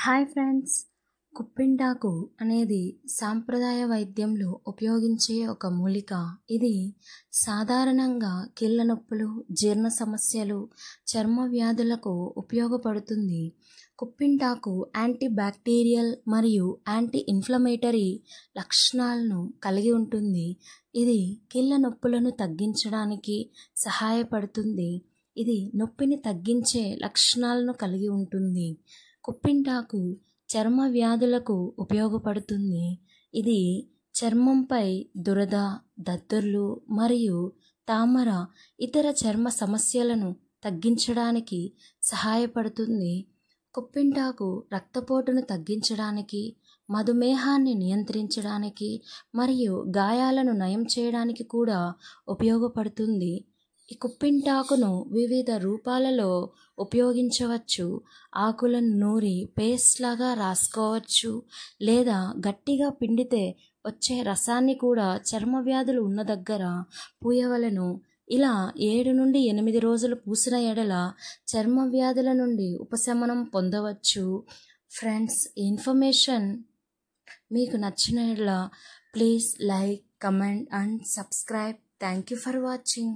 Hi friends, కుప్పింటాకు అనేది సాంప్రదాయ వైద్యంలో ఉపయోగించే ఒక మూలిక. ఇది సాధారణంగా కీళ్ళ నొప్పులు, జీర్ణ సమస్యలు, చర్మ వ్యాధులకు ఉపయోగపడుతుంది. కుప్పింటాకు యాంటీ బ్యాక్టీరియల్ మరియు యాంటీ ఇన్ఫ్లమేటరీ లక్షణాలను కలిగి ఉంటుంది. ఇది కీళ్ళ నొప్పులను తగ్గించడానికి సహాయపడుతుంది. ఇది నొప్పిని తగ్గించే లక్షణాలను కలిగి ఉంటుంది. కుప్పింటాకు చర్మ వ్యాధులకు ఉపయోగపడుతుంది. ఇది చర్మంపై దురద, దద్దుర్లు మరియు తామర ఇతర చర్మ సమస్యలను తగ్గించడానికి సహాయపడుతుంది. కుప్పింటాకు రక్తపోటును తగ్గించడానికి, మధుమేహాన్ని నియంత్రించడానికి మరియు గాయాలను నయం చేయడానికి కూడా ఉపయోగపడుతుంది. ఈ కుప్పింటాకును వివిధ రూపాలలో ఉపయోగించవచ్చు. ఆకులను నూరి పేస్ట్ లాగా రాసుకోవచ్చు, లేదా గట్టిగా పిండితే వచ్చే రసాన్ని కూడా చర్మ వ్యాధులు ఉన్న దగ్గర పూయవలెను. ఇలా 7 నుండి 8 రోజులు పూసిన ఎడల చర్మ వ్యాధుల నుండి ఉపశమనం పొందవచ్చు. ఫ్రెండ్స్, ఈ ఇన్ఫర్మేషన్ మీకు నచ్చిన ఎడల please like, comment and subscribe. Thank you for watching.